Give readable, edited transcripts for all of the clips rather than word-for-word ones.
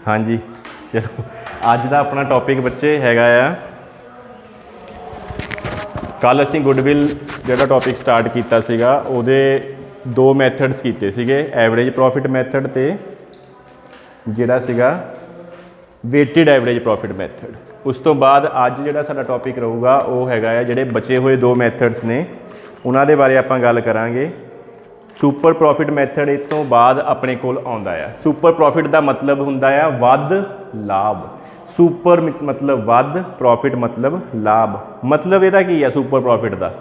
हाँ जी, चलो अज का अपना टॉपिक बच्चे हैगा आ, कल असी गुडविल जो टॉपिक स्टार्ट किया सीगा उहदे दो मैथड्स कीते सीगे, एवरेज प्रॉफिट मैथड ते जिहड़ा सीगा वेटेड एवरेज प्रॉफिट मैथड। उस तो बाद अज जिहड़ा साडा टॉपिक रहूगा वो हैगा आ जिहड़े बचे हुए दो मैथड्स ने उन्हां दे बारे आपां गल करांगे। सुपर प्रॉफिट मैथड इस तो बाद अपने कोल आउंदा आ। सुपर प्रॉफिट का मतलब हुंदा आ वध लाभ। सुपर मतलब वध, प्रॉफिट मतलब लाभ। मतलब इहदा की है सुपर प्रॉफिट का?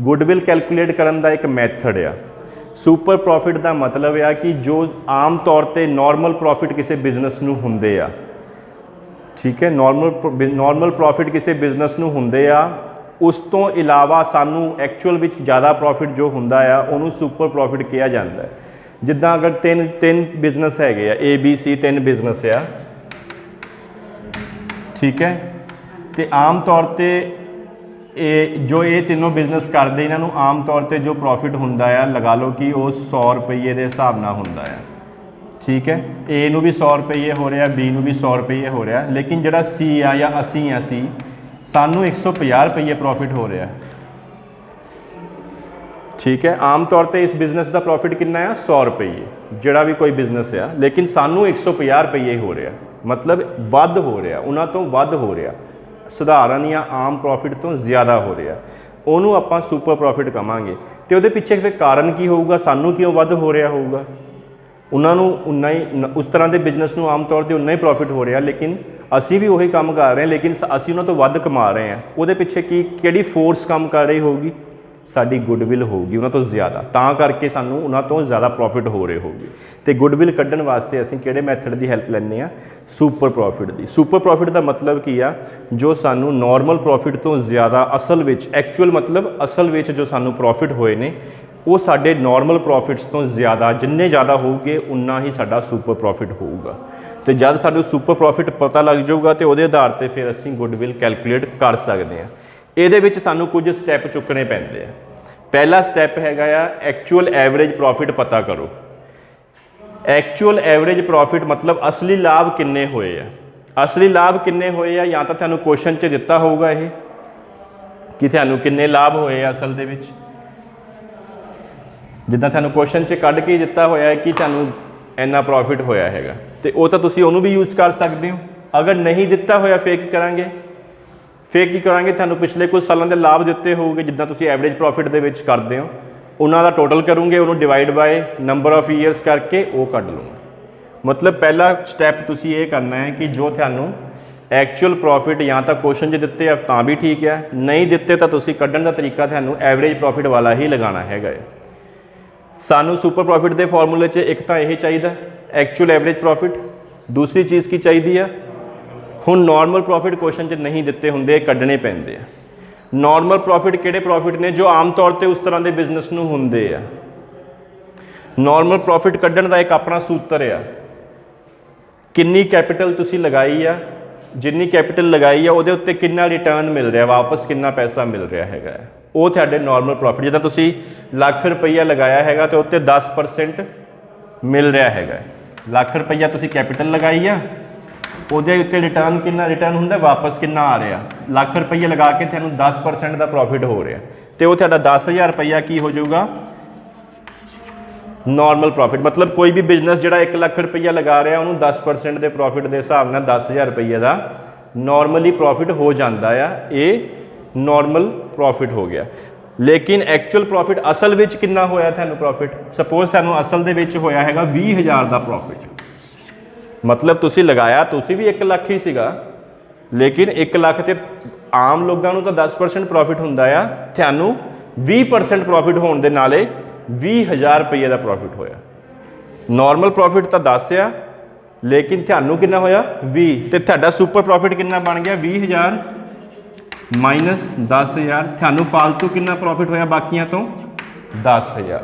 गुडविल कैलकुलेट करन दा एक मैथड आ। सुपर प्रॉफिट का मतलब आ कि जो आम तौर पर नॉर्मल प्रॉफिट किसी बिजनेस नूं हुंदे आ, ठीक है, नॉर्मल प्रॉफिट किसी बिजनेस नूं हुंदे आ, उस तो इलावा सानू एक्चुअल विच ज़्यादा प्रॉफिट जो हुंदा आ उहनूं सुपर प्रॉफिट कहा जाता है। जिद्दां अगर तीन बिजनेस हैगे आ, ABC 3 बिजनेस आ, ठीक है, तो आम तौर पर जो ये तीनों बिजनेस करते इन्हों आम तौर पर जो प्रॉफिट हुंदा आ लगा लो कि वो 100 रुपये के हिसाब नाल हुंदा आ, ठीक है। ए नूं भी 100 रुपये हो रहा, बी नूं भी 100 रुपये हो रहा, लेकिन जिहड़ा सी आ या असी सानू 150 रुपये प्रॉफिट हो रहा, ठीक है। आम तौर पर इस बिजनेस का प्रॉफिट कितना है? 100 रुपये, जिहड़ा भी कोई बिजनेस आ, लेकिन सानू 150 रुपये हो रहा, मतलब वध हो रहा, उन्हां तो वध हो रहा, सधारण या आम प्रॉफिट तो ज़्यादा हो रहा, उन्होंने आपां सुपर प्रॉफिट कहांगे। तो उहदे पिछे फिर कारण की होगा, सानू क्यों वध हो रहा होगा? उन्होंने उन्ना ही उस तरह के बिजनेस में आम तौर पर उन्ना ही प्रॉफिट हो रहा, लेकिन असी भी वही काम कर रहे हैं, लेकिन असी उन्होंने तो वध कमा रहे हैं। वो पिछे कि फोर्स काम कर रही होगी? साडी गुडविल होगी उन्होंने तो ज़्यादा, तां करके सानू उन्होंने तो ज़्यादा प्रॉफिट हो रहे होगी। तो गुडविल कढ़न वास्ते असीं किहड़े मैथड की हेल्प लैंदे आ? सुपर प्रॉफिट की। सुपर प्रॉफिट का मतलब की आ? जो सानू नॉर्मल प्रॉफिट तो ज़्यादा असल विच, एक्चुअल मतलब असल विच जो सानू प्रॉफिट होए ने वो साडे नॉर्मल प्रॉफिट्स तो ज़्यादा, जिन्ने ज़्यादा होगे उन्ना ही साडा सुपर प्रॉफिट होगा। तो जब सानू सुपर प्रॉफिट पता लग जाऊगा तो उहदे आधार पर फिर असीं गुडविल कैलकुलेट कर सकते हैं। ਇਹਦੇ ਵਿੱਚ ਸਾਨੂੰ कुछ स्टैप चुकने पैंदे आ। पहला स्टैप हैगा आ एक्चुअल एवरेज प्रॉफिट पता करो। एक्चुअल एवरेज प्रॉफिट मतलब असली लाभ किन्ने होए आ। असली लाभ किन्ने होए आ या तो तुहानूं क्वेश्चन च दिता होगा ये कि तुहानूं किन्ने लाभ होए आ असल दे विच, जिद्दां तुहानूं क्वेश्चन च कढ के दिता होया है कि तुहानूं इन्ना प्रॉफिट होया हैगा, तो वो तो तुसीं उहनूं भी यूज़ कर सकते हो। अगर नहीं दिता होया फिर की करांगे? फिर की करांगे, तुहानूं पिछले कुछ सालों के लाभ दिते होगे जिद्दां तुसीं एवरेज प्रॉफिट दे विच करदे हो, उन्हां दा टोटल करूँगे, उन्होंने divide by number of years करके वो कढ लूँगा। मतलब पहला स्टैप तुसीं ये करना है कि जो तुहानूं एक्चुअल प्रॉफिट या तो क्वेश्चन च दिते आ तां भी ठीक है, नहीं दिते तो तुसीं कढण दा तरीका तुहानूं एवरेज प्रॉफिट वाला ही लगाना हैगा। सानू सुपर प्रॉफिट के फॉर्मूले च एक तो यही चाहिए एक्चुअल एवरेज प्रॉफिट, दूसरी चीज़ की चाहिए है हुण नॉर्मल प्रॉफिट क्वेश्चन च नहीं दिते होंदे, कढ़ने पैंदे आ। नॉर्मल प्रॉफिट किहड़े प्रॉफिट ने? जो आम तौर पर उस तरह के बिजनेस नूं हुंदे आ। नॉर्मल प्रॉफिट कढ़ण का एक अपना सूत्र आ, किन्नी कैपिटल तुसीं लगाई आ, जिन्नी कैपिटल लगाई आ उहदे उत्ते किन्ना रिटर्न मिल रहा, वापस किन्ना पैसा मिल रहा है, वो तुहाडे नॉर्मल प्रॉफिट। जिद्दां तुसीं लाख रुपया लगाया है तो उत्ते 10% मिल रहा है। लाख रुपया तुसीं कैपिटल लगाई आ, उहदे उत्ते रिटर्न किन्ना रिटर्न हुंदा, वापस किन्ना आ रहा। लाख रुपये लगा के तुहानूं 10% का प्रॉफिट हो रहा, तो वो तुहाडा 10,000 रुपया की हो जाऊगा? Normal profit. मतलब कोई भी बिजनेस जिहड़ा 1 लाख रुपया लगा रहा उन्होंने 10% के प्रॉफिट के हिसाब नाल 10,000 रुपये का नॉर्मली प्रॉफिट हो जाता है, ये नॉर्मल प्रॉफिट हो गया। लेकिन एक्चुअल प्रॉफिट असल विच कितना होया तुहानूं प्रॉफिट? सपोज तुहानूं असल दे विच होया हैगा 20,000 का प्रॉफिट, मतलब तुसीं लगाया तुसीं भी 1 लाख ही सीगा, लेकिन 1 लाख ते आम लोगों को तो 10% प्रॉफिट हुंदा आ, तुहानूं 20% प्रॉफिट होने दे नाले 20,000 रुपये का प्रॉफिट होया। नॉर्मल प्रॉफिट तो 10 आ, लेकिन तुहानूं कितना होया? 20, तो तुहाडा सुपर प्रॉफिट कितना बन गया? 20,000 माइनस 10,000, तुहानूं फालतू कितना प्रॉफिट होया बाकियां तो? 10,000।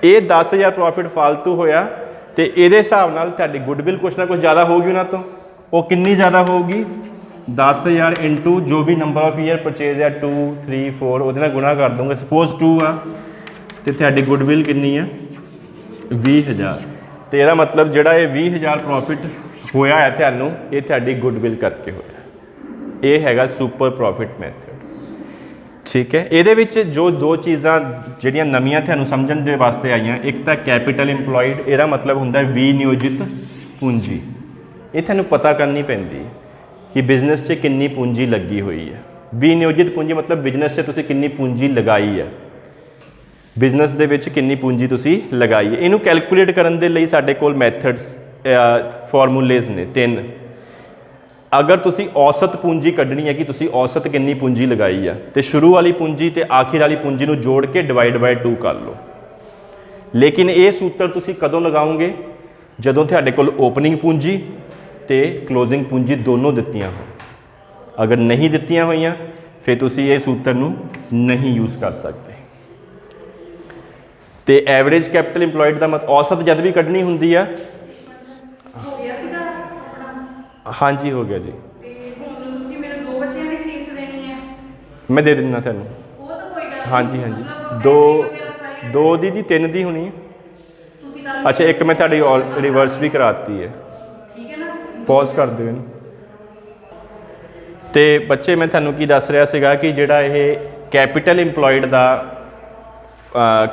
ये 10,000 प्रॉफिट फालतू होया, तो ये हिसाब नाल तुहाडी गुडविल कुछ ना कुछ ज़्यादा होगी उन्हां तो। वो कितनी ज़्यादा होगी? 10,000 इंटू जो भी नंबर ऑफ ईयर परचेज है 2, 3, 4 वो गुणा कर दूंगा। सपोज 2 आ तो तुहाडी गुडविल कितनी है? 20,000। तो यह मतलब जोड़ा ये 20,000 प्रॉफिट ਹੋਇਆ ਹੈ ਤੁਹਾਨੂੰ, ਇਹ ਤੁਹਾਡੀ ਗੁੱਡਵਿਲ ਕਰਕੇ ਹੋਇਆ। ਇਹ ਹੈਗਾ ਸੁਪਰ ਪ੍ਰੋਫਿਟ ਮੈਥਡ। ਠੀਕ ਹੈ, ਇਹਦੇ ਵਿੱਚ ਜੋ ਦੋ ਚੀਜ਼ਾਂ ਜਿਹੜੀਆਂ ਨਵੀਆਂ ਤੁਹਾਨੂੰ ਸਮਝਣ ਦੇ ਵਾਸਤੇ ਆਈਆਂ, ਇੱਕ ਤਾਂ ਕੈਪੀਟਲ ਇੰਪਲੋਇਡ, ਇਹਦਾ ਮਤਲਬ ਹੁੰਦਾ ਵਿਨਿਯੋਜਿਤ ਪੂੰਜੀ। ਇਹ ਤੁਹਾਨੂੰ ਪਤਾ ਕਰਨੀ ਪੈਂਦੀ ਕਿ ਬਿਜ਼ਨਸ 'ਚ ਕਿੰਨੀ ਪੂੰਜੀ ਲੱਗੀ ਹੋਈ ਹੈ। ਵਿਨਿਯੋਜਿਤ ਪੂੰਜੀ ਮਤਲਬ ਬਿਜ਼ਨਸ 'ਚ ਤੁਸੀਂ ਕਿੰਨੀ ਪੂੰਜੀ ਲਗਾਈ ਹੈ, ਬਿਜ਼ਨਸ ਦੇ ਵਿੱਚ ਕਿੰਨੀ ਪੂੰਜੀ ਤੁਸੀਂ ਲਗਾਈ ਹੈ। ਇਹਨੂੰ ਕੈਲਕੂਲੇਟ ਕਰਨ ਦੇ ਲਈ ਸਾਡੇ ਕੋਲ ਮੈਥਡਸ ਫਾਰਮੂਲੇਜ਼ ਨੇ 3। ਅਗਰ ਤੁਸੀਂ ਔਸਤ ਪੂੰਜੀ ਕੱਢਣੀ ਹੈ ਕਿ ਤੁਸੀਂ ਔਸਤ ਕਿੰਨੀ ਪੂੰਜੀ ਲਗਾਈ ਆ, ਤੇ ਸ਼ੁਰੂ ਵਾਲੀ ਪੂੰਜੀ ਤੇ ਆਖਿਰ ਵਾਲੀ ਪੂੰਜੀ ਨੂੰ ਜੋੜ ਕੇ ਡਿਵਾਈਡ ਬਾਈ 2 ਕਰ ਲਓ। ਲੇਕਿਨ ਇਹ ਸੂਤਰ ਤੁਸੀਂ ਕਦੋਂ ਲਗਾਓਗੇ? ਜਦੋਂ ਤੁਹਾਡੇ ਕੋਲ ਓਪਨਿੰਗ ਪੂੰਜੀ ਤੇ ਕਲੋਜ਼ਿੰਗ ਪੂੰਜੀ ਦੋਨੋਂ ਦਿੱਤੀਆਂ ਹੋਣ। ਅਗਰ ਨਹੀਂ ਦਿੱਤੀਆਂ ਹੋਈਆਂ ਫਿਰ ਤੁਸੀਂ ਇਹ ਸੂਤਰ ਨੂੰ ਨਹੀਂ ਯੂਜ਼ ਕਰ ਸਕਦੇ। ਤੇ ਐਵਰੇਜ ਕੈਪੀਟਲ ਇੰਪਲੋਇਡ ਦਾ ਮਤਲਬ ਔਸਤ ਜਦ ਵੀ ਕੱਢਣੀ ਹੁੰਦੀ ਆ। ਹੋ ਗਿਆ ਸੀਗਾ ਆਪਣਾ? ਹਾਂਜੀ ਹੋ ਗਿਆ ਜੀ। ਤੇ ਹੁਣ ਤੁਸੀਂ ਮੇਰੇ 2 ਬੱਚਿਆਂ ਦੀ ਫੀਸ ਦੇਣੀ ਹੈ? ਮੈਂ ਦੇ ਦਿੰਦਾ ਤੁਹਾਨੂੰ। ਉਹ ਤਾਂ ਕੋਈ ਗੱਲ ਨਹੀਂ। ਹਾਂਜੀ ਹਾਂਜੀ, ਮਤਲਬ ਦੋ entry ਵਗੈਰਾ ਸਾਰੀ ਦੋ ਦੀ 3 ਦੀ ਹੋਣੀ ਹੈ। ਤੁਸੀਂ ਕੱਲ੍ਹ ਅੱਛਾ, ਇੱਕ ਮੈਂ ਤੁਹਾਡੀ ਰਿਵਰਸ ਵੀ ਕਰਾਤੀ ਹੈ। ਠੀਕ ਹੈ ਨਾ? ਪੌਜ਼ ਕਰ ਦਿਓ ਇਹਨੂੰ। ਤੇ ਬੱਚੇ ਮੈਂ ਤੁਹਾਨੂੰ ਕੀ ਦੱਸ ਰਿਹਾ ਸੀਗਾ ਕਿ ਜਿਹੜਾ ਇਹ ਕੈਪੀਟਲ ਇੰਪਲੋਇਡ ਦਾ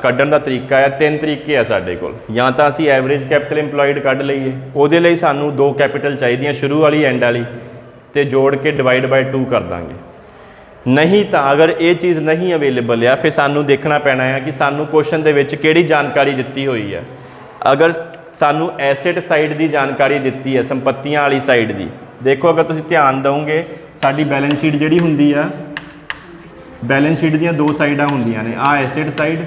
ਕੱਢਣ ਦਾ ਤਰੀਕਾ ਹੈ, 3 ਤਰੀਕੇ ਆ ਸਾਡੇ ਕੋਲ। ਜਾਂ ਤਾਂ ਅਸੀਂ ਐਵਰੇਜ ਕੈਪੀਟਲ ਇੰਪਲੋਇਡ ਕੱਢ ਲਈਏ, ਉਹਦੇ ਲਈ ਸਾਨੂੰ 2 ਕੈਪੀਟਲ ਚਾਹੀਦੀਆਂ, ਸ਼ੁਰੂ ਵਾਲੀ ਐਂਡ ਵਾਲੀ, ਤੇ ਜੋੜ ਕੇ ਡਿਵਾਈਡ ਬਾਈ 2 ਕਰ ਦਾਂਗੇ। ਨਹੀਂ ਤਾਂ ਅਗਰ ਇਹ ਚੀਜ਼ ਨਹੀਂ ਅਵੇਲੇਬਲ ਆ, ਫਿਰ ਸਾਨੂੰ ਦੇਖਣਾ ਪੈਣਾ ਹੈ ਕਿ ਸਾਨੂੰ ਕੁਐਸਚਨ ਦੇ ਵਿੱਚ ਕਿਹੜੀ ਜਾਣਕਾਰੀ ਦਿੱਤੀ ਹੋਈ ਹੈ। ਅਗਰ ਸਾਨੂੰ ਐਸੈਟ ਸਾਈਡ ਦੀ ਜਾਣਕਾਰੀ ਦਿੱਤੀ ਹੈ, ਸੰਪਤੀਆਂ ਵਾਲੀ ਸਾਈਡ ਦੀ, ਦੇਖੋ ਅਗਰ ਤੁਸੀਂ ਧਿਆਨ ਦਿਓਗੇ ਸਾਡੀ ਬੈਲੈਂਸ ਸ਼ੀਟ ਜਿਹੜੀ ਹੁੰਦੀ ਆ, ਬੈਲੈਂਸ ਸ਼ੀਟ ਦੀਆਂ 2 ਸਾਈਡਾਂ ਹੁੰਦੀਆਂ ਨੇ, ਆ ਐਸੈਟ ਸਾਈਡ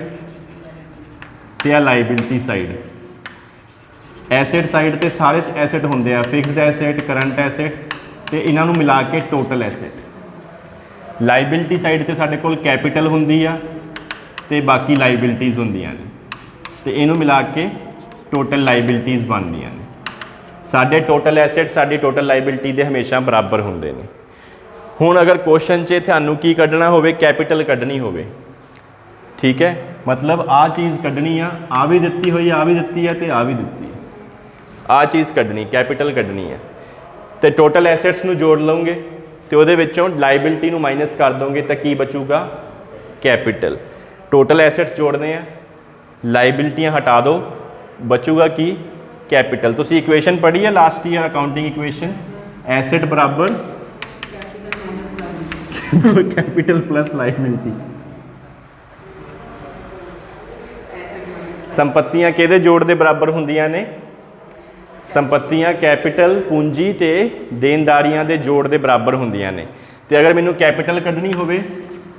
ਤੇ ਆ ਲਾਇਬਿਲਿਟੀ ਸਾਈਡ। ਐਸੈਟ ਸਾਈਡ ਤੇ ਸਾਰੇ ਐਸੈਟ ਹੁੰਦੇ ਆ, ਫਿਕਸਡ ਐਸੈਟ, ਕਰੰਟ ਐਸੈਟ, ਤੇ ਇਹਨਾਂ ਨੂੰ ਮਿਲਾ ਕੇ ਟੋਟਲ ਐਸੈਟ। ਲਾਇਬਿਲਿਟੀ ਸਾਈਡ ਤੇ ਸਾਡੇ ਕੋਲ ਕੈਪੀਟਲ ਹੁੰਦੀ ਆ ਤੇ ਬਾਕੀ ਲਾਇਬਿਲਿਟੀਜ਼ ਹੁੰਦੀਆਂ ਨੇ, ਤੇ ਇਹਨੂੰ ਮਿਲਾ ਕੇ ਟੋਟਲ ਲਾਇਬਿਲਿਟੀਜ਼ ਬਣਦੀਆਂ ਨੇ। ਸਾਡੇ ਟੋਟਲ ਐਸੈਟ ਸਾਡੀ ਟੋਟਲ ਲਾਇਬਿਲਿਟੀ ਦੇ ਹਮੇਸ਼ਾ ਬਰਾਬਰ ਹੁੰਦੇ ਨੇ। ਹੁਣ ਅਗਰ ਕੁਐਸਚਨ 'ਚ ਤੁਹਾਨੂੰ ਕੀ ਕੱਢਣਾ ਹੋਵੇ, ਕੈਪੀਟਲ ਕੱਢਣੀ ਹੋਵੇ, ਠੀਕ ਹੈ, ਮਤਲਬ ਆਹ ਚੀਜ਼ ਕੱਢਣੀ ਆ ਵੀ ਦਿੱਤੀ ਹੋਈ, ਆ ਵੀ ਦਿੱਤੀ ਹੈ ਤੇ ਆ ਵੀ ਦਿੱਤੀ ਹੈ, ਆਹ ਚੀਜ਼ ਕੱਢਣੀ, ਕੈਪੀਟਲ ਕੱਢਣੀ ਹੈ। ਤੇ ਟੋਟਲ ਐਸੈਟਸ ਨੂੰ ਜੋੜ ਲਓਗੇ ਤੇ ਉਹਦੇ ਵਿੱਚੋਂ ਲਾਇਬਿਲਿਟੀ ਨੂੰ ਮਾਈਨਸ ਕਰ ਦੋਗੇ ਤਾਂ ਕੀ ਬਚੂਗਾ? ਕੈਪੀਟਲ। ਟੋਟਲ ਐਸੈਟਸ ਜੋੜਦੇ ਆ, ਲਾਇਬਿਲਿਟੀਆਂ ਹਟਾ ਦਿਓ, ਬਚੂਗਾ ਕੀ? ਕੈਪੀਟਲ। ਤੁਸੀਂ ਇਕੁਏਸ਼ਨ ਪੜ੍ਹੀ ਹੈ last year accounting equation, asset ਬਰਾਬਰ ਕੈਪੀਟਲ ਪਲੱਸ ਲਾਇਬਿਲਿਟੀ। ਸੰਪਤੀਆਂ ਕਿਹਦੇ ਜੋੜ ਦੇ ਬਰਾਬਰ ਹੁੰਦੀਆਂ ਨੇ? ਸੰਪਤੀਆਂ ਕੈਪੀਟਲ ਪੂੰਜੀ ਤੇ ਦੇਣਦਾਰੀਆਂ ਦੇ ਜੋੜ ਦੇ ਬਰਾਬਰ ਹੁੰਦੀਆਂ ਨੇ। ਤੇ ਅਗਰ ਮੈਨੂੰ ਕੈਪੀਟਲ ਕੱਢਣੀ ਹੋਵੇ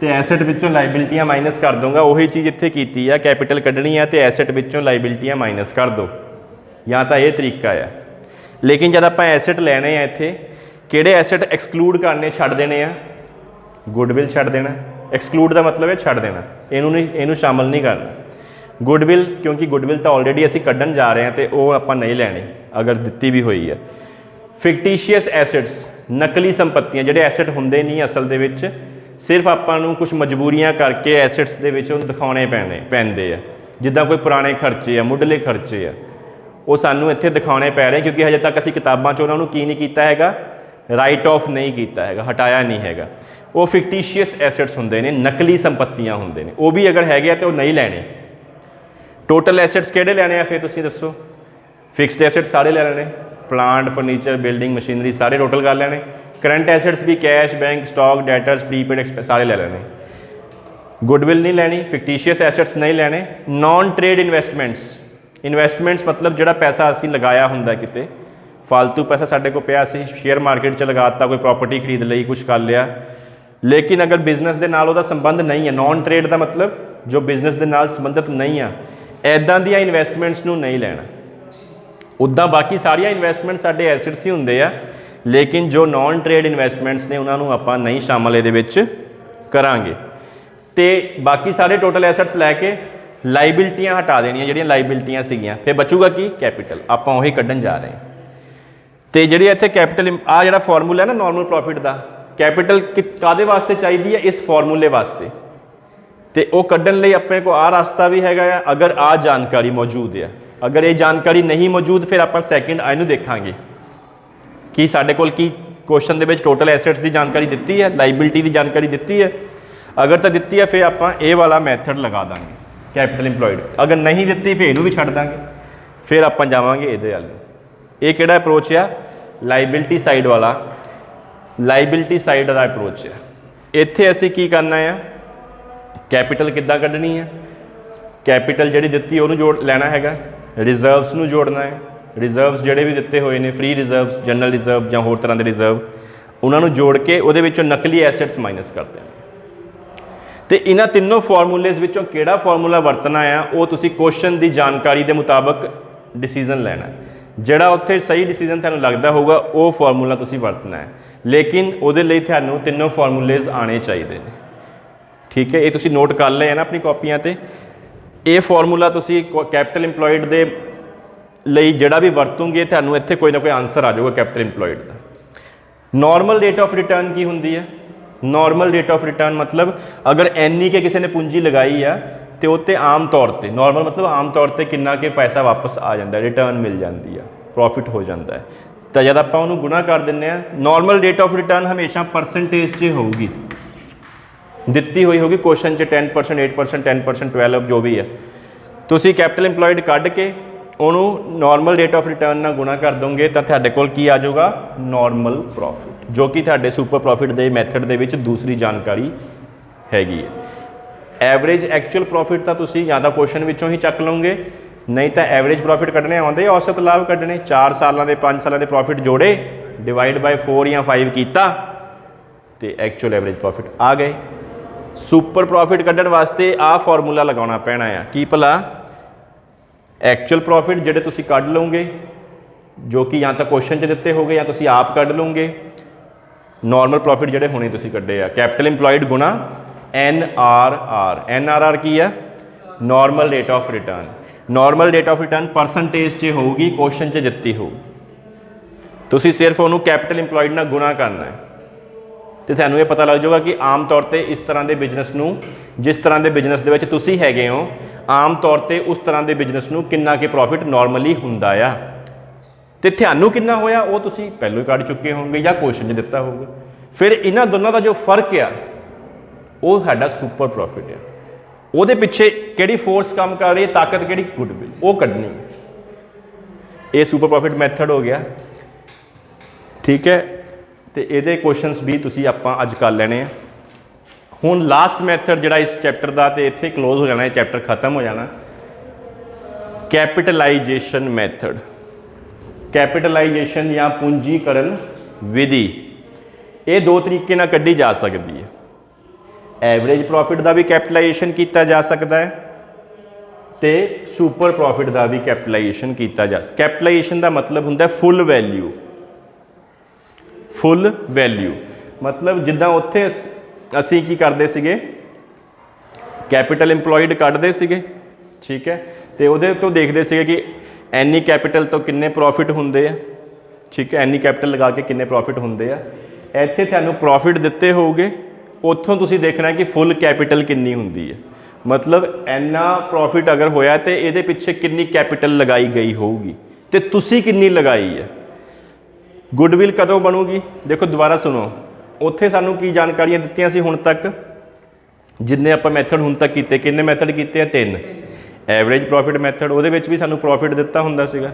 ਤੇ ਐਸੈਟ ਵਿੱਚੋਂ ਲਾਇਬਿਲਿਟੀਆਂ ਮਾਈਨਸ ਕਰ ਦੂੰਗਾ। ਉਹੀ ਚੀਜ਼ ਇੱਥੇ ਕੀਤੀ ਆ, ਕੈਪੀਟਲ ਕੱਢਣੀ ਆ ਤੇ ਐਸੈਟ ਵਿੱਚੋਂ ਲਾਇਬਿਲਿਟੀਆਂ ਮਾਈਨਸ ਕਰ ਦਿਓ, ਜਾਂ ਤਾਂ ਇਹ ਤਰੀਕਾ ਆ। ਲੇਕਿਨ ਜਦ ਆਪਾਂ ਐਸੈਟ ਲੈਣੇ ਆ, ਇੱਥੇ ਕਿਹੜੇ ਐਸੈਟ ਐਕਸਕਲੂਡ ਕਰਨੇ, ਛੱਡ ਦੇਣੇ ਆ? ਗੁੱਡਵਿਲ ਛੱਡ ਦੇਣਾ। ਐਕਸਕਲੂਡ ਦਾ ਮਤਲਬ ਹੈ ਛੱਡ ਦੇਣਾ, ਇਹਨੂੰ ਸ਼ਾਮਲ ਨਹੀਂ ਕਰਨਾ। ਗੁੱਡਵਿਲ, ਕਿਉਂਕਿ ਗੁੱਡਵਿਲ ਤਾਂ ਆਲਰੇਡੀ ਅਸੀਂ ਕੱਢਣ ਜਾ ਰਹੇ ਹਾਂ ਤੇ ਉਹ ਆਪਾਂ ਨਹੀਂ ਲੈਣੀ ਅਗਰ ਦਿੱਤੀ ਵੀ ਹੋਈ ਹੈ। ਫਿਕਟੀਸ਼ੀਅਸ ਐਸੈਟਸ, ਨਕਲੀ ਸੰਪਤੀਆਂ, ਜਿਹੜੇ ਐਸੈਟ ਹੁੰਦੇ ਨਹੀਂ ਅਸਲ ਦੇ ਵਿੱਚ, ਸਿਰਫ ਆਪਾਂ ਨੂੰ ਕੁਝ ਮਜਬੂਰੀਆਂ ਕਰਕੇ ਐਸੈਟਸ ਦੇ ਵਿੱਚ ਉਹਨੂੰ ਦਿਖਾਉਣੇ ਪੈਂਦੇ ਆ। ਜਿੱਦਾਂ ਕੋਈ ਪੁਰਾਣੇ ਖਰਚੇ ਆ, ਮੁੱਢਲੇ ਖਰਚੇ ਆ, ਉਹ ਸਾਨੂੰ ਇੱਥੇ ਦਿਖਾਉਣੇ ਪੈ ਰਹੇ ਕਿਉਂਕਿ ਹਜੇ ਤੱਕ ਅਸੀਂ ਕਿਤਾਬਾਂ 'ਚ ਉਹਨਾਂ ਨੂੰ ਕੀ ਨਹੀਂ ਕੀਤਾ ਹੈਗਾ? ਰਾਈਟ ਆਫ ਨਹੀਂ ਕੀਤਾ ਹੈਗਾ, ਹਟਾਇਆ ਨਹੀਂ ਹੈਗਾ। ਉਹ ਫਿਕਟੀਸ਼ੀਅਸ ਐਸੈਟਸ ਹੁੰਦੇ ਨੇ, ਨਕਲੀ ਸੰਪਤੀਆਂ ਹੁੰਦੇ ਨੇ। ਉਹ ਵੀ ਅਗਰ ਹੈਗੇ ਆ ਤਾਂ ਉਹ ਨਹੀਂ ਲੈਣੇ। ਟੋਟਲ ਐਸੈਟਸ ਕਿਹੜੇ ਲੈਣੇ ਆ ਫਿਰ ਤੁਸੀਂ ਦੱਸੋ? ਫਿਕਸਡ ਐਸੈਟ ਸਾਰੇ ਲੈ ਲੈਣੇ, ਪਲਾਂਟ, ਫਰਨੀਚਰ, ਬਿਲਡਿੰਗ, ਮਸ਼ੀਨਰੀ ਸਾਰੇ ਟੋਟਲ ਕਰ ਲੈਣੇ। ਕਰੰਟ ਐਸੈਟਸ ਵੀ cash, bank, stock, debtors, prepaid expense ਸਾਰੇ ਲੈ ਲੈਣੇ। ਗੁੱਡਵਿਲ ਨਹੀਂ ਲੈਣੀ, ਫਿਕਟੀਸ਼ੀਅਸ ਐਸੈਟਸ ਨਹੀਂ ਲੈਣੇ। ਨੌਨ ਟ੍ਰੇਡ ਇਨਵੈਸਟਮੈਂਟਸ ਮਤਲਬ ਜਿਹੜਾ ਪੈਸਾ ਅਸੀਂ ਲਗਾਇਆ ਹੁੰਦਾ ਕਿਤੇ, ਫालतू ਪੈਸਾ ਸਾਡੇ ਕੋਲ ਪਿਆ, ਅਸੀਂ ਸ਼ੇਅਰ ਮਾਰਕੀਟ 'ਚ ਲਗਾਤਾ, ਕੋਈ ਪ੍ਰੋਪਰਟੀ ਖਰੀਦ ਲਈ, ਕੁਝ ਕਰ ਲਿਆ, ਲੇਕਿਨ ਅਗਰ ਬਿਜ਼ਨਸ ਦੇ ਨਾਲ ਉਹਦਾ ਸੰਬੰਧ ਨਹੀਂ ਹੈ, ਨੌਨ ਟ੍ਰੇਡ ਦਾ ਮਤਲਬ ਜੋ ਬਿਜ਼ਨਸ ਦੇ ਨਾਲ ਸੰਬੰਧਿਤ ਨਹੀਂ ਆ, ਇੱਦਾਂ ਦੀਆਂ ਇਨਵੈਸਟਮੈਂਟਸ ਨੂੰ ਨਹੀਂ ਲੈਣਾ। ਉੱਦਾਂ ਬਾਕੀ ਸਾਰੀਆਂ ਇਨਵੈਸਟਮੈਂਟ ਸਾਡੇ ਐਸੈਟਸ ਹੀ ਹੁੰਦੇ ਆ, ਲੇਕਿਨ ਜੋ ਨੌਨ ਟ੍ਰੇਡ ਇਨਵੈਸਟਮੈਂਟਸ ਨੇ ਉਹਨਾਂ ਨੂੰ ਆਪਾਂ ਨਹੀਂ ਸ਼ਾਮਲ ਇਹਦੇ ਵਿੱਚ ਕਰਾਂਗੇ। ਤੇ ਬਾਕੀ ਸਾਰੇ ਟੋਟਲ ਐਸੈਟਸ ਲੈ ਕੇ ਲਾਇਬਿਲਿਟੀਆਂ ਹਟਾ ਦੇਣੀਆਂ, ਜਿਹੜੀਆਂ ਲਾਇਬਿਲਿਟੀਆਂ ਸੀਗੀਆਂ, ਫਿਰ ਬਚੂਗਾ ਕੀ? ਕੈਪੀਟਲ। ਆਪਾਂ ਉਹੀ ਕੱਢਣ ਜਾ ਰਹੇ ਹਾਂ। ਤੇ ਜਿਹੜੀ ਇੱਥੇ ਕੈਪੀਟਲ, ਆ ਜਿਹੜਾ ਫਾਰਮੂਲਾ ਹੈ ਨਾ ਨਾਰਮਲ ਪ੍ਰੋਫਿਟ ਦਾ, ਕੈਪੀਟਲ ਕਾਹਦੇ ਵਾਸਤੇ ਚਾਹੀਦੀ ਹੈ? ਇਸ ਫਾਰਮੂਲੇ ਵਾਸਤੇ। ਤੇ ਉਹ ਕੱਢਣ ਲਈ ਆਪਣੇ ਕੋਲ ਆਹ ਰਸਤਾ ਵੀ ਹੈਗਾ ਆ, ਅਗਰ ਆਹ ਜਾਣਕਾਰੀ ਮੌਜੂਦ ਹੈ। ਅਗਰ ਇਹ ਜਾਣਕਾਰੀ ਨਹੀਂ ਮੌਜੂਦ ਫਿਰ ਆਪਾਂ ਸੈਕਿੰਡ ਇਹਨੂੰ ਦੇਖਾਂਗੇ कि साडे कोल की क्वेश्चन दे विच टोटल एसेट्स की जानकारी दिती है, लाइबिलिटी की जानकारी दिती है? अगर तो दिती है फिर आपां ये वाला मैथड लगा देंगे कैपिटल इंप्लॉयड। अगर नहीं दिती फिर इनू भी छड्ड देंगे, फिर आपां जावांगे इहदे वल। ये किहड़ा अप्रोच आ? लाइबिलिटी साइड वाला, लाइबिलिटी साइड का अप्रोच है। इत्थे असीं की करना है, कैपिटल किद्दां कढनी है, कैपिटल जिहड़ी दित्ती उहनूं जोड़ लैना हैगा, रिजर्व्स नूं जोड़ना है। रिजर्व्स जिहड़े भी दिते हुए ने, फ्री रिजर्व्स, जनरल रिजर्व या होर तरह के रिजर्व, उन्होंने जोड़ के उहदे विचों नकली एसेट्स माइनस करते हैं। तो इन्हां तीनों फॉर्मूलेज विचों किहड़ा फॉर्मूला वरतना है वो तुसीं क्वेश्चन की जानकारी के मुताबक डिसीजन लेना है। जिहड़ा उत्थे सही डिसीजन तुहानूं लगदा होगा वो फॉर्मूला तुसीं वरतना है, लेकिन उहदे लई तुहानूं तीनों फॉर्मूलेज आने चाहिए ने। ठीक है, ये तुसीं नोट कर लिया ना अपनी कॉपियां ते। ये फॉर्मूला तुसीं कैपिटल इंप्लॉयड दे लई जिहड़ा भी वरतोंगे तुहानूं इत्थे कोई ना कोई आंसर आ जाऊगा कैपिटल इंप्लॉयड का। नॉर्मल रेट ऑफ रिटर्न की हुंदी है? नॉर्मल रेट ऑफ रिटर्न मतलब अगर एनी के किसी ने पूंजी लगाई है तो उत्ते आम तौर पर, नॉर्मल मतलब आम तौर पर कितना के पैसा वापस आ जाता है, रिटर्न मिल जाती है, प्रॉफिट हो जाता है। तो जब आप उन्होंने गुणा कर दें, नॉर्मल रेट ऑफ रिटर्न हमेशा परसेंटेज से होगी, दिती हुई होगी क्वेश्चन च 10%, 8%, 10%, 12% जो भी है। तुसीं कैपिटल इंप्लॉयड कढ़ के उन्होंने नॉर्मल रेट ऑफ रिटर्न नाल गुणा कर दोगे तो तुहाडे कोल की आ जाऊगा? नॉर्मल प्रॉफिट, जो कि तुहाडे सुपर प्रॉफिट के मैथड दे विच दूसरी जानकारी हैगी है। एवरेज एक्चुअल प्रॉफिट तो तुसीं या तो क्वेश्चन विचों ही चक लोगे, नहीं तो एवरेज प्रॉफिट कढ़ने आउंदे, औसत लाभ कढ़ने, 4 सालों के 5 सालों के प्रॉफिट जोड़े, डिवाइड बाय 4 या 5 किया तो एक्चुअल एवरेज प्रॉफिट आ गए। सुपर प्रॉफिट कढ़न वास्ते आ फॉर्मूला लगाना पैना है कि भला एक्चुअल प्रॉफिट जिहड़े तुसीं कढ़ लोगे, जो कि या तो क्वेश्चन च दिते होगे या तुसीं आप कढ़ लोगे, नॉर्मल प्रॉफिट जिहड़े हुणे तुसीं कढ़े आ, कैपिटल इंप्लॉयड गुणा NRR। NRR की है? Normal rate of return. Normal rate of return percentage से होगी, क्वेश्चन च दिती होगी, तुसीं सिर्फ उन्होंने कैपिटल इंप्लॉयड नाल गुणा करना है तो तुहानूं ये पता लग जाएगा कि आम तौर पर इस तरह के बिजनेस नूं, जिस तरह के बिजनेस दे विच तुसीं हैगे हो, आम तौर पर उस तरह के बिजनेस नूं किन्ना के प्रॉफिट नॉर्मली हुंदा आ, ते तुहानूं किन्ना होया वो तुसीं पहलों ही कढ़ चुके होंगे या क्वेश्चन च दिता होगा। फिर इन्हां दोनों का जो फर्क आ वो साडा सुपर प्रॉफिट है। ਉਹਦੇ ਪਿੱਛੇ ਕਿਹੜੀ ਫੋਰਸ ਕੰਮ ਕਰ ਰਹੀ ਹੈ, ਤਾਕਤ ਕਿਹੜੀ, ਗੁੱਡਵਿਲ, ਉਹ ਕੱਢਣੀ। ਇਹ ਸੁਪਰ ਪ੍ਰੋਫਿਟ ਮੈਥਡ ਹੋ ਗਿਆ। ਠੀਕ ਹੈ, ਤੇ ਇਹਦੇ ਕੁਐਸਚਨਸ ਵੀ ਤੁਸੀਂ ਆਪਾਂ ਅੱਜ ਕਰ ਲੈਣੇ ਆ। ਹੁਣ ਲਾਸਟ ਮੈਥਡ ਜਿਹੜਾ ਇਸ ਚੈਪਟਰ ਦਾ, ਤੇ ਇੱਥੇ ਕਲੋਜ਼ ਹੋ ਜਾਣਾ, ਇਹ ਚੈਪਟਰ ਖਤਮ ਹੋ ਜਾਣਾ। कैपिटलाइजेशन मैथड, कैपिटलाइजेशन या पूंजीकरण विधि, ये दो तरीके नाल कढ़ी जा सकती है। एवरेज प्रॉफिट का भी कैपिटलाइजेशन किया जा सकता है तो सुपर प्रॉफिट का भी कैपिटलाइजेशन किया जा सकता। कैपिटलाइजेशन का मतलब होंदा फुल वैल्यू। फुल वैल्यू मतलब जिद्दां उत्थे असीं की करदे सीगे, कैपिटल इंप्लॉयड कढ़दे सीगे, ठीक है, तो उहदे तो देखते सीगे कि एनी कैपिटल तो किन्ने प्रॉफिट हुंदे आ, ठीक है, एनी कैपिटल लगा के किन्ने प्रॉफिट हुंदे आ। इत्थे तुहानूं प्रॉफिट दिते होगे, उत्थों तुसीं देखना कि फुल कैपिटल किन्नी हुंदी है, मतलब इन्ना प्रॉफिट अगर होया तो ये पिछे किन्नी कैपिटल लगाई गई होगी, तो तुसीं किन्नी लगाई है। गुडविल कदों बनूगी, देखो दोबारा सुनो, उत्थे सानूं की जानकारियां दित्तियां सी हुण तक, जिन्ने आपां मैथड हुण तक कीते, किन्ने मैथड कीते हैं, 3। एवरेज प्रॉफिट मैथड, उहदे विच भी सानूं प्रॉफिट दिता हुंदा सीगा,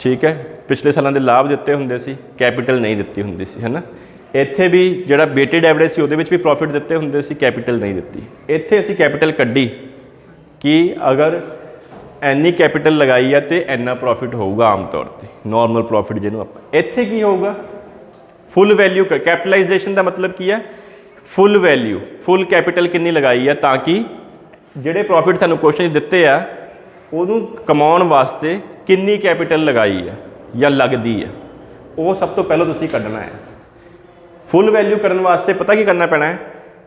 ठीक है, पिछले सालों के लाभ दिते हुंदे सी, कैपिटल नहीं दित्ती हुंदी सी, है ना। इत्थे भी जिहड़ा वेटेड एवरेज सी उहदे विच भी प्रॉफिट दिते हुंदे सी, कैपिटल नहीं दित्ती। इत्थे असीं कैपिटल कड्ढी कि अगर एनी कैपिटल लगाई है तो इन्ना प्रॉफिट होगा आम तौर पर, नॉर्मल प्रॉफिट जिन्हों आपां। इत्थे की होगा, फुल वैल्यू। कैपिटलाइजेशन का मतलब की है, फुल वैल्यू, फुल कैपिटल किन्नी लगाई है, ताकि जिहड़े प्रॉफिट सानूं क्वेश्चन दिते आ उहनूं कमाउण वास्ते किन्नी कैपिटल लगाई है या लगदी है, वो सब तो पहले तुसीं कढना है। फुल वैल्यू करने वास्ते पता की करना पैना है,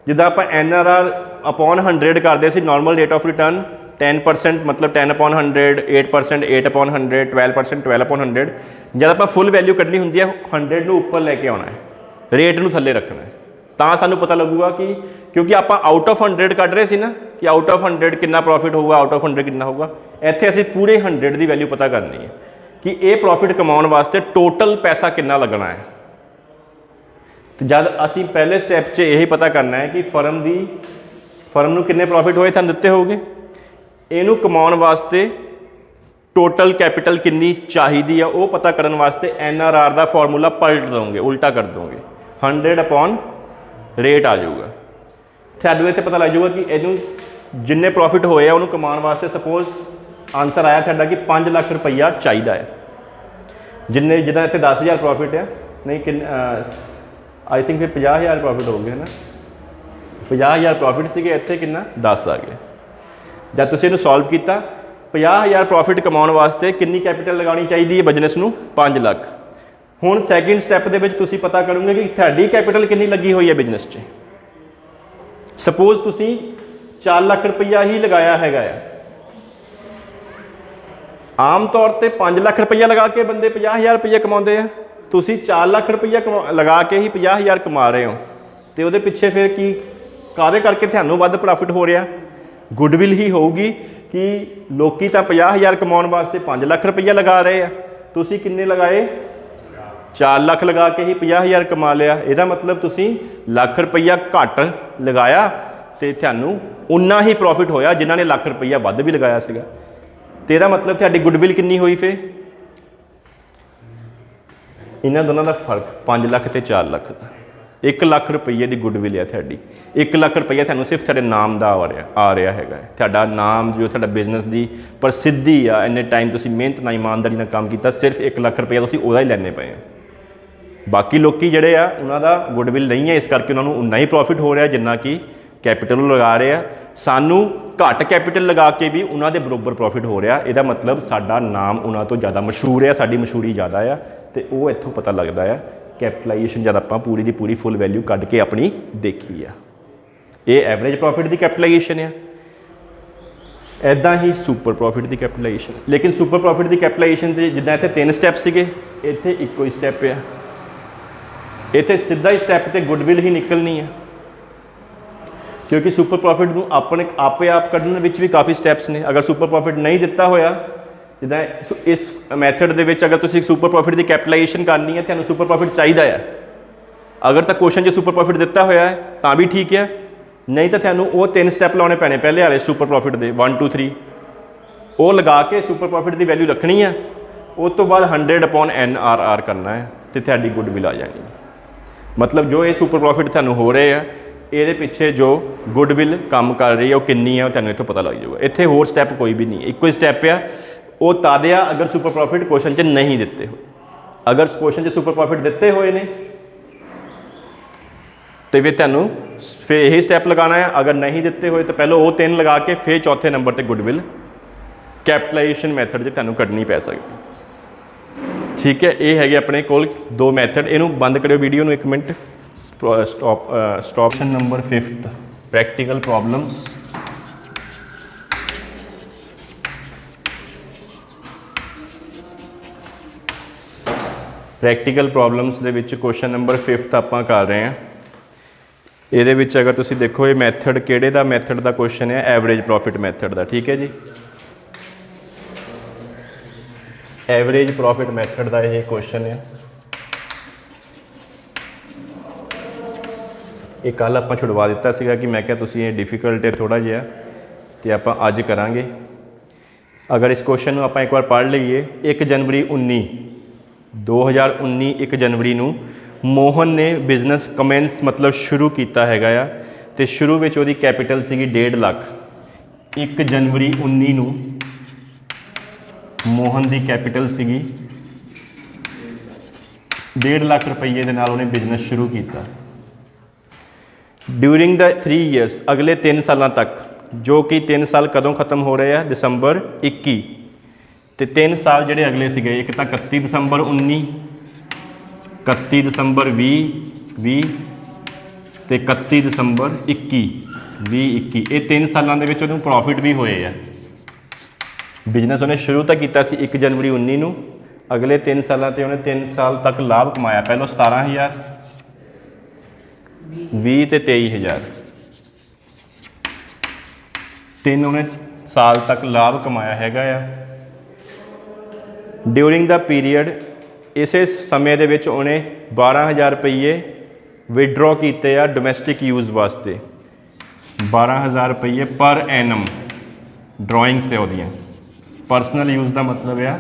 जिद्दां आपां NRR अपॉन 100 करदे सी, नॉर्मल रेट ऑफ रिटर्न 10% मतलब 10/100, 8% 8/100, 12% 12/100। जब आपां फुल वैल्यू कढनी हुंदी है, 100 नूं उपर लैके आउणा है, रेट नूं थल्ले रखना है, तां सानूं पता लगूगा कि, क्योंकि आपां आउट ऑफ 100 कढ रहे सी ना, कि आउट ऑफ 100 कितना प्रॉफिट होगा, आउट ऑफ 100 कितना होगा। इत्थे असीं पूरे 100 की वैल्यू पता करनी है, ਕਿ ਇਹ ਪ੍ਰੋਫਿਟ ਕਮਾਉਣ ਵਾਸਤੇ ਟੋਟਲ ਪੈਸਾ ਕਿੰਨਾ ਲੱਗਣਾ ਹੈ। ਤੇ ਜਦ ਅਸੀਂ ਪਹਿਲੇ ਸਟੈਪ 'ਚ ਇਹ ਪਤਾ ਕਰਨਾ ਹੈ ਕਿ ਫਰਮ ਨੂੰ ਕਿੰਨੇ ਪ੍ਰੋਫਿਟ ਹੋਏ ਤੁਹਾਨੂੰ ਦਿੱਤੇ ਹੋਗੇ, ਇਹਨੂੰ ਕਮਾਉਣ ਵਾਸਤੇ ਟੋਟਲ ਕੈਪੀਟਲ ਕਿੰਨੀ ਚਾਹੀਦੀ ਆ ਉਹ ਪਤਾ ਕਰਨ ਵਾਸਤੇ NRR ਦਾ ਫਾਰਮੂਲਾ ਪਲਟ ਦੋਗੇ, ਉਲਟਾ ਕਰ ਦੋਗੇ, 100 ਅਪੋਨ ਰੇਟ ਆ ਜਾਊਗਾ। ਤੁਹਾਨੂੰ ਇੱਥੇ ਪਤਾ ਲੱਗ ਜਾਊਗਾ ਕਿ ਇਹਨੂੰ ਜਿੰਨੇ ਪ੍ਰੋਫਿਟ ਹੋਏ ਆ ਉਹਨੂੰ ਕਮਾਉਣ ਵਾਸਤੇ ਸਪੋਜ਼ ਆਨਸਰ ਆਇਆ ਤੁਹਾਡਾ ਕਿ 5 ਲੱਖ ਰੁਪਈਆ ਚਾਹੀਦਾ ਹੈ। ਜਿੱਦਾਂ ਇੱਥੇ 10,000 ਪ੍ਰੋਫਿਟ ਆ, ਨਹੀਂ ਕਿ ਆਈ ਥਿੰਕ ਫਿਰ 50,000 ਪ੍ਰੋਫਿਟ ਹੋ ਗਏ ਹੈ ਨਾ, 50,000 ਪ੍ਰੋਫਿਟ ਸੀਗੇ, ਇੱਥੇ ਕਿੰਨਾ 10 ਆ ਗਏ। ਜਦ ਤੁਸੀਂ ਇਹਨੂੰ ਸੋਲਵ ਕੀਤਾ 50,000 ਪ੍ਰੋਫਿਟ ਕਮਾਉਣ ਵਾਸਤੇ ਕਿੰਨੀ ਕੈਪੀਟਲ ਲਗਾਉਣੀ ਚਾਹੀਦੀ ਹੈ ਬਿਜ਼ਨਸ ਨੂੰ, 5 ਲੱਖ। ਹੁਣ ਸੈਕਿੰਡ ਸਟੈਪ ਦੇ ਵਿੱਚ ਤੁਸੀਂ ਪਤਾ ਕਰੋਗੇ ਕਿ ਤੁਹਾਡੀ ਕੈਪੀਟਲ ਕਿੰਨੀ ਲੱਗੀ ਹੋਈ ਹੈ ਬਿਜ਼ਨਸ 'ਚ। ਸਪੋਜ਼ ਤੁਸੀਂ 4 ਲੱਖ ਰੁਪਈਆ ਹੀ ਲਗਾਇਆ ਹੈਗਾ ਆ। ਆਮ ਤੌਰ ਤੇ 5 ਲੱਖ ਰੁਪਈਆ ਲਗਾ ਕੇ ਬੰਦੇ 50,000 ਰੁਪਈਆ ਕਮਾਉਂਦੇ ਆ, ਤੁਸੀਂ 4 ਲੱਖ ਰੁਪਈਆ ਲਗਾ ਕੇ ਹੀ 50,000 ਕਮਾ ਰਹੇ ਹੋ। ਤੇ ਉਹਦੇ ਪਿੱਛੇ ਫਿਰ ਕੀ ਕਾਹਦੇ ਕਰਕੇ ਤੁਹਾਨੂੰ ਵੱਧ ਪ੍ਰੋਫਿਟ ਹੋ ਰਿਹਾ? ਗੁੱਡਵਿਲ ਹੀ ਹੋਊਗੀ ਕਿ ਲੋਕੀ ਤਾਂ 50,000 ਕਮਾਉਣ ਵਾਸਤੇ 5 ਲੱਖ ਰੁਪਈਆ ਲਗਾ ਰਹੇ ਆ, ਤੁਸੀਂ ਕਿੰਨੇ ਲਗਾਏ? 4 ਲੱਖ ਲਗਾ ਕੇ ਹੀ 50,000 ਕਮਾ ਲਿਆ। ਇਹਦਾ ਮਤਲਬ ਤੁਸੀਂ ਲੱਖ ਰੁਪਈਆ ਘੱਟ ਲਗਾਇਆ ਤੇ ਤੁਹਾਨੂੰ ਉਨਾ ਹੀ ਪ੍ਰੋਫਿਟ ਹੋਇਆ ਜਿਨ੍ਹਾਂ ਨੇ ਲੱਖ ਰੁਪਈਆ ਵੱਧ ਵੀ ਲਗਾਇਆ ਸੀਗਾ। ਤੇ ਇਹਦਾ ਮਤਲਬ ਤੁਹਾਡੀ ਗੁੱਡਵਿਲ ਕਿੰਨੀ ਹੋਈ? ਫਿਰ ਇਹਨਾਂ ਦੋਨਾਂ ਦਾ ਫਰਕ 5 ਲੱਖ ਤੇ 4 ਲੱਖ ਦਾ, 1 ਲੱਖ ਰੁਪਈਏ ਦੀ ਗੁੱਡਵਿਲ ਹੈ ਤੁਹਾਡੀ। 1 ਲੱਖ ਰੁਪਈਆ ਤੁਹਾਨੂੰ ਸਿਰਫ ਤੁਹਾਡੇ ਨਾਮ ਦਾ ਆ ਰਿਹਾ ਹੈਗਾ। ਤੁਹਾਡਾ ਨਾਮ ਜੋ ਤੁਹਾਡਾ ਬਿਜ਼ਨਸ ਦੀ ਪ੍ਰਸਿੱਧੀ ਆ, ਇੰਨੇ ਟਾਈਮ ਤੁਸੀਂ ਮਿਹਨਤ ਨਾਲ ਇਮਾਨਦਾਰੀ ਨਾਲ ਕੰਮ ਕੀਤਾ, ਸਿਰਫ 1 ਲੱਖ ਰੁਪਈਆ ਤੁਸੀਂ ਉਹਦਾ ਹੀ ਲੈਣੇ ਪਏ ਆ। ਬਾਕੀ ਲੋਕੀ ਜਿਹੜੇ ਆ ਉਹਨਾਂ ਦਾ ਗੁੱਡਵਿਲ ਨਹੀਂ ਹੈ, ਇਸ ਕਰਕੇ ਉਹਨਾਂ ਨੂੰ ਉਨਾ ਹੀ ਪ੍ਰੋਫਿਟ ਹੋ ਰਿਹਾ ਜਿੰਨਾ ਕਿ ਕੈਪੀਟਲ ਲਗਾ ਰਹੇ ਆ। ਸਾਨੂੰ ਘੱਟ ਕੈਪੀਟਲ ਲਗਾ ਕੇ ਵੀ ਉਹਨਾਂ ਦੇ ਬਰਾਬਰ ਪ੍ਰੋਫਿਟ ਹੋ ਰਿਹਾ। ਇਹਦਾ ਮਤਲਬ ਸਾਡਾ ਨਾਮ ਉਹਨਾਂ ਤੋਂ ਜ਼ਿਆਦਾ ਮਸ਼ਹੂਰ ਹੈ, ਸਾਡੀ ਮਸ਼ਹੂਰੀ ਜ਼ਿਆਦਾ ਆ, ਤੇ ਉਹ ਇੱਥੋਂ ਪਤਾ ਲੱਗਦਾ ਆ। ਕੈਪੀਟਲਾਈਜੇਸ਼ਨ ਜਦ ਆਪਾਂ ਪੂਰੀ ਦੀ ਪੂਰੀ ਫੁੱਲ ਵੈਲਿਊ ਕੱਢ ਕੇ ਆਪਣੀ ਦੇਖੀ ਆ, ਇਹ ਐਵਰੇਜ ਪ੍ਰੋਫਿਟ ਦੀ ਕੈਪੀਟਲਾਈਜੇਸ਼ਨ ਆ। ਇੱਦਾਂ ਹੀ ਸੁਪਰ ਪ੍ਰੋਫਿਟ ਦੀ ਕੈਪੀਟਲਾਈਜੇਸ਼ਨ। ਲੇਕਿਨ ਸੁਪਰ ਪ੍ਰੋਫਿਟ ਦੀ ਕੈਪੀਟਲਾਈਜੇਸ਼ਨ 'ਤੇ ਜਿੱਦਾਂ ਇੱਥੇ 3 ਸਟੈਪ ਸੀਗੇ, ਇੱਥੇ ਇੱਕੋ ਹੀ ਸਟੈਪ ਆ। ਇੱਥੇ ਸਿੱਧਾ ਹੀ ਸਟੈਪ ਤੇ ਗੁੱਡਵਿਲ ਹੀ ਨਿਕਲਣੀ ਆ, ਕਿਉਂਕਿ ਸੁਪਰ ਪ੍ਰੋਫਿਟ ਨੂੰ ਆਪੇ ਆਪ ਕੱਢਣ ਵਿੱਚ ਵੀ ਕਾਫੀ ਸਟੈਪਸ ਨੇ। ਅਗਰ ਸੁਪਰ ਪ੍ਰੋਫਿਟ ਨਹੀਂ ਦਿੱਤਾ ਹੋਇਆ, ਜਿੱਦਾਂ ਇਸ ਮੈਥਡ ਦੇ ਵਿੱਚ ਅਗਰ ਤੁਸੀਂ ਸੁਪਰ ਪ੍ਰੋਫਿਟ ਦੀ ਕੈਪੀਟਲਾਈਜੇਸ਼ਨ ਕਰਨੀ ਹੈ, ਤੁਹਾਨੂੰ ਸੁਪਰ ਪ੍ਰੋਫਿਟ ਚਾਹੀਦਾ ਹੈ। ਅਗਰ ਤਾਂ ਕੁਐਸਚਨ 'ਚ ਸੁਪਰ ਪ੍ਰੋਫਿਟ ਦਿੱਤਾ ਹੋਇਆ ਹੈ ਤਾਂ ਵੀ ਠੀਕ ਹੈ, ਨਹੀਂ ਤਾਂ ਤੁਹਾਨੂੰ ਉਹ 3 ਸਟੈਪ ਲਾਉਣੇ ਪੈਣੇ ਪਹਿਲੇ ਵਾਲੇ ਸੁਪਰ ਪ੍ਰੋਫਿਟ ਦੇ 1 2 3। ਉਹ ਲਗਾ ਕੇ ਸੁਪਰ ਪ੍ਰੋਫਿਟ ਦੀ ਵੈਲਿਊ ਰੱਖਣੀ ਹੈ, ਉਸ ਤੋਂ ਬਾਅਦ 100 ਅਪੋਨ NRR ਕਰਨਾ ਹੈ ਤੇ ਤੁਹਾਡੀ ਗੁੱਡਵਿਲ ਆ ਜਾਣੀ। ਮਤਲਬ ਜੋ ਇਹ ਸੁਪਰ ਪ੍ਰੋਫਿਟ ਤੁਹਾਨੂੰ ਹੋ ਰਹੇ ਆ, ਇਹਦੇ ਪਿੱਛੇ ਜੋ ਗੁੱਡਵਿਲ ਕੰਮ ਕਰ ਰਹੀ ਹੈ ਉਹ ਕਿੰਨੀ ਹੈ, ਉਹ ਤੁਹਾਨੂੰ ਇੱਥੋਂ ਪਤਾ ਲੱਗ ਜਾਊਗਾ। ਇੱਥੇ ਹੋਰ ਸਟੈਪ ਕੋਈ ਵੀ ਨਹੀਂ, ਇੱਕੋ ਹੀ ਸਟੈਪ ਆ। ਉਹ ਤਦ ਆ ਅਗਰ ਸੁਪਰ ਪ੍ਰੋਫਿਟ ਕੁਐਸਚਨ 'ਚ ਨਹੀਂ ਦਿੱਤੇ ਹੋਏ। ਅਗਰ ਕੁਐਸਚਨ 'ਚ ਸੁਪਰ ਪ੍ਰੋਫਿਟ ਦਿੱਤੇ ਹੋਏ ਨੇ ਤੇ ਫਿਰ ਤੁਹਾਨੂੰ ਫਿਰ ਇਹੀ ਸਟੈਪ ਲਗਾਉਣਾ ਹੈ। ਅਗਰ ਨਹੀਂ ਦਿੱਤੇ ਹੋਏ ਤਾਂ ਪਹਿਲਾਂ ਉਹ 3 ਲਗਾ ਕੇ ਫਿਰ ਚੌਥੇ ਨੰਬਰ ਤੇ ਗੁੱਡਵਿਲ ਕੈਪੀਟਲਾਈਜੇਸ਼ਨ ਮੈਥਡ 'ਚ ਤੁਹਾਨੂੰ ਕੱਢਣੀ ਪੈ ਸਕਦੀ। ਠੀਕ ਹੈ, ਇਹ ਹੈਗੇ ਆਪਣੇ ਕੋਲ 2 ਮੈਥਡ। ਇਹਨੂੰ ਬੰਦ ਕਰਿਓ ਵੀਡੀਓ ਨੂੰ 1 minute. Stop number 5th practical problems. Practical problems ਦੇ ਵਿੱਚ ਕੁਐਸਚਨ ਨੰਬਰ 5th ਆਪਾਂ ਕਰ ਰਹੇ ਹਾਂ। ਇਹਦੇ ਵਿੱਚ ਅਗਰ ਤੁਸੀਂ ਦੇਖੋ ਇਹ ਮੈਥਡ ਕਿਹੜੇ ਦਾ ਮੈਥਡ ਦਾ ਕੁਐਸਚਨ ਹੈ, ਐਵਰੇਜ ਪ੍ਰੋਫਿਟ ਮੈਥਡ ਦਾ। ਠੀਕ ਹੈ ਜੀ, ਐਵਰੇਜ ਪ੍ਰੋਫਿਟ ਮੈਥਡ ਦਾ ਇਹ ਕੁਐਸਚਨ ਹੈ। ਇਹ ਕੱਲ੍ਹ ਆਪਾਂ ਛੁਡਵਾ ਦਿੱਤਾ ਸੀਗਾ ਕਿ ਮੈਂ ਕਿਹਾ ਤੁਸੀਂ ਇਹ ਡਿਫਿਕਲਟ ਹੈ ਥੋੜ੍ਹਾ ਜਿਹਾ, ਅਤੇ ਆਪਾਂ ਅੱਜ ਕਰਾਂਗੇ। ਅਗਰ ਇਸ ਕੁਐਸਚਨ ਨੂੰ ਆਪਾਂ ਇੱਕ ਵਾਰ ਪੜ੍ਹ ਲਈਏ, 1 ਜਨਵਰੀ 2019 1 ਜਨਵਰੀ ਨੂੰ ਮੋਹਨ ਨੇ ਬਿਜ਼ਨਸ ਕਮੈਂਸ ਮਤਲਬ ਸ਼ੁਰੂ ਕੀਤਾ ਹੈਗਾ ਆ, ਅਤੇ ਸ਼ੁਰੂ ਵਿੱਚ ਉਹਦੀ ਕੈਪੀਟਲ ਸੀਗੀ 1.5 ਲੱਖ। 1 ਜਨਵਰੀ 19 ਨੂੰ ਮੋਹਨ ਦੀ ਕੈਪੀਟਲ ਸੀਗੀ 1.5 ਲੱਖ ਰੁਪਈਏ ਦੇ ਨਾਲ ਉਹਨੇ ਬਿਜ਼ਨਸ ਸ਼ੁਰੂ ਕੀਤਾ। ਡਿਊਰਿੰਗ ਦਾ 3 ਈਅਰਸ ਅਗਲੇ 3 ਸਾਲਾਂ ਤੱਕ, ਜੋ ਕਿ 3 ਸਾਲ ਕਦੋਂ ਖਤਮ ਹੋ ਰਹੇ ਆ? ਦਸੰਬਰ 21। ਤੇ 3 ਸਾਲ ਜਿਹੜੇ ਅਗਲੇ ਸੀਗੇ, ਇੱਕ ਤਾਂ 31 ਦਸੰਬਰ 19, 31 ਦਸੰਬਰ 2020 ਤੇ 31 ਦਸੰਬਰ 2021। ਇਹ 3 ਸਾਲਾਂ ਦੇ ਵਿੱਚ ਉਹਨੂੰ ਪ੍ਰੋਫਿਟ ਵੀ ਹੋਏ ਆ। ਬਿਜ਼ਨਸ ਉਹਨੇ ਸ਼ੁਰੂ ਤਾਂ ਕੀਤਾ ਸੀ 1 ਜਨਵਰੀ 19 ਨੂੰ, ਅਗਲੇ 3 ਸਾਲਾਂ ਤੇ ਉਹਨੇ 3 ਸਾਲ ਤੱਕ ਲਾਭ ਕਮਾਇਆ। ਪਹਿਲਾਂ 17,000, 20 ਤੇ 23,000। 3 ਉਹਨੇ ਸਾਲ ਤੱਕ ਲਾਭ ਕਮਾਇਆ ਹੈਗਾ ਆ। ਡਿਊਰਿੰਗ ਦਾ ਪੀਰੀਅਡ ਇਸੇ ਸਮੇਂ ਦੇ ਵਿੱਚ ਉਹਨੇ 12,000 ਰੁਪਈਏ ਵਿਡਰੋ ਕੀਤੇ ਆ ਡੋਮੈਸਟਿਕ ਯੂਜ਼ ਵਾਸਤੇ। 12,000 ਰੁਪਈਏ ਪਰ ਐਨਮ ਡਰਾਇੰਗਸ ਹੈ ਉਹਦੀਆਂ। ਪਰਸਨਲ ਯੂਜ਼ ਦਾ ਮਤਲਬ ਆ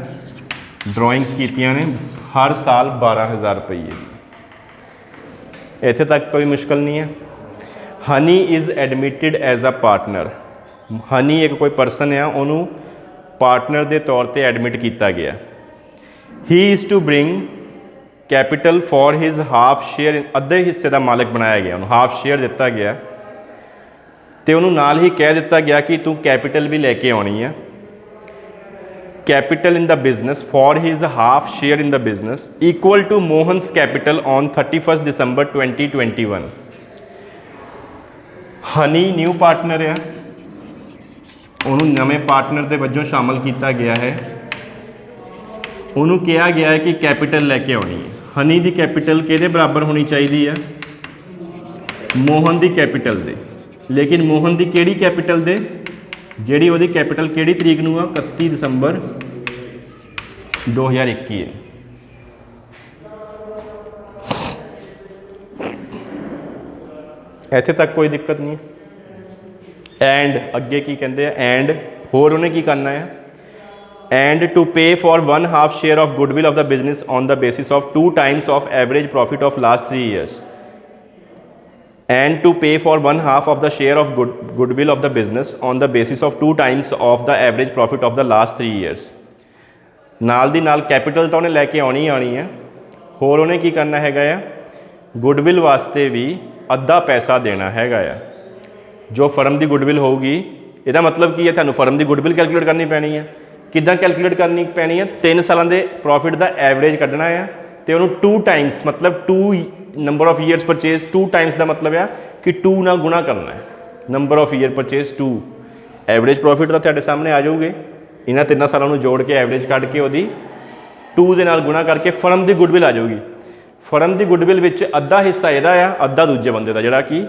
ਡਰਾਇੰਗਸ ਕੀਤੀਆਂ ਨੇ ਹਰ ਸਾਲ 12,000 ਰੁਪਈਏ। ਇੱਥੇ ਤੱਕ ਕੋਈ ਮੁਸ਼ਕਲ ਨਹੀਂ ਹੈ। Honey is admitted as a partner. Honey ਇੱਕ ਕੋਈ ਪਰਸਨ ਆ, ਉਹਨੂੰ ਪਾਰਟਨਰ ਦੇ ਤੌਰ ਤੇ ਐਡਮਿਟ ਕੀਤਾ ਗਿਆ। He is to bring capital for his half share. ਅੱਧੇ ਹਿੱਸੇ ਦਾ ਮਾਲਕ ਬਣਾਇਆ ਗਿਆ, ਉਹਨੂੰ ਹਾਫ ਸ਼ੇਅਰ ਦਿੱਤਾ ਗਿਆ ਤੇ ਉਹਨੂੰ ਨਾਲ ਹੀ ਕਹਿ ਦਿੱਤਾ ਗਿਆ ਕਿ ਤੂੰ ਕੈਪੀਟਲ ਵੀ ਲੈ ਕੇ ਆਉਣੀ ਆ। capital in the business for his half share in the business equal to Mohan's capital on 31st December 2021। Honey new partner ਆ, ਉਹਨੂੰ ਨਵੇਂ ਪਾਰਟਨਰ ਦੇ ਵਜੋਂ ਸ਼ਾਮਲ ਕੀਤਾ ਗਿਆ ਹੈ। ਉਹਨੂੰ ਕਿਹਾ ਗਿਆ ਹੈ ਕਿ ਕੈਪੀਟਲ ਲੈ ਕੇ ਆਉਣੀ ਹੈ। ਹਨੀ ਦੀ ਕੈਪੀਟਲ ਕਿਹਦੇ ਬਰਾਬਰ ਹੋਣੀ ਚਾਹੀਦੀ ਆ? ਮੋਹਨ ਦੀ ਕੈਪੀਟਲ ਦੇ। ਲੇਕਿਨ ਮੋਹਨ ਦੀ ਕਿਹੜੀ ਕੈਪੀਟਲ ਦੇ? ਜਿਹੜੀ ਉਹਦੀ ਕੈਪੀਟਲ ਕਿਹੜੀ ਤਰੀਕ ਨੂੰ ਆ? 31 ਦਸੰਬਰ 2021 ਹੈ। ਇੱਥੇ ਤੱਕ ਕੋਈ ਦਿੱਕਤ ਨਹੀਂ ਹੈ। ਐਂਡ ਅੱਗੇ ਕੀ ਕਹਿੰਦੇ ਆ? ਐਂਡ ਹੋਰ ਉਹਨੇ ਕੀ ਕਰਨਾ ਹੈ? And to pay for 1/2 share of goodwill of the business on the basis of 2 times of average profit of last 3 years। and to pay for 1/2 of the share of goodwill of the business on the basis of 2 times of the average profit of the last 3 years। ਨਾਲ ਦੀ ਨਾਲ capital ਤਾਂ ਉਹਨੇ ਲੈ ਕੇ ਆਉਣੀ ਹੈ, ਹੋਰ ਉਹਨੇ ਕੀ ਕਰਨਾ ਹੈਗਾ ਆ? ਗੁੱਡਵਿਲ ਵਾਸਤੇ ਵੀ ਅੱਧਾ ਪੈਸਾ ਦੇਣਾ ਹੈਗਾ ਆ। ਜੋ ਫਰਮ ਦੀ ਗੁੱਡਵਿਲ ਹੋਊਗੀ, ਇਹਦਾ ਮਤਲਬ ਕੀ ਹੈ? ਤੁਹਾਨੂੰ ਫਰਮ ਦੀ ਗੁੱਡਵਿਲ ਕੈਲਕੂਲੇਟ ਕਰਨੀ ਪੈਣੀ ਹੈ। ਕਿੱਦਾਂ ਕੈਲਕੂਲੇਟ ਕਰਨੀ ਪੈਣੀ ਹੈ? 3 ਸਾਲਾਂ ਦੇ ਪ੍ਰੋਫਿਟ ਦਾ ਐਵਰੇਜ ਕੱਢਣਾ ਆ ਤੇ ਉਹਨੂੰ 2 times ਮਤਲਬ 2 number of years purchase 2 times ਦਾ ਮਤਲਬ ਆ ਕਿ 2 ਨਾਲ ਗੁਣਾ ਕਰਨਾ ਹੈ। Number of year purchase 2। Average profit ਤਾਂ ਤੁਹਾਡੇ ਸਾਹਮਣੇ ਆ ਜਾਊਗੇ। ਇਹਨਾਂ 3 ਸਾਲਾਂ ਨੂੰ ਜੋੜ ਕੇ ਐਵਰੇਜ ਕੱਢ ਕੇ ਉਹਦੀ 2 ਦੇ ਨਾਲ ਗੁਣਾ ਕਰਕੇ ਫਰਮ ਦੀ ਗੁੱਡਵਿਲ ਆ ਜਾਊਗੀ। ਫਰਮ ਦੀ ਗੁੱਡਵਿਲ ਵਿੱਚ ਅੱਧਾ ਹਿੱਸਾ ਇਹਦਾ ਆ, ਅੱਧਾ ਦੂਜੇ ਬੰਦੇ ਦਾ, ਜਿਹੜਾ ਕਿ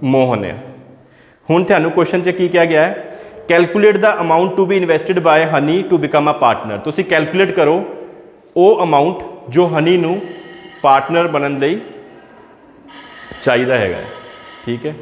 ਮੋਹਨ ਆ। ਹੁਣ ਤੁਹਾਨੂੰ ਕੁਐਸਚਨ 'ਚ ਕੀ ਕਿਹਾ ਗਿਆ ਹੈ? Calculate the amount to be invested by Honey to become a partner. ਤੁਸੀਂ ਕੈਲਕੂਲੇਟ ਕਰੋ ਉਹ ਅਮਾਊਂਟ ਜੋ ਹਨੀ ਨੂੰ ਪਾਰਟਨਰ ਬਣਨ ਲਈ ਚਾਹੀਦਾ ਹੈਗਾ। ਠੀਕ ਹੈ।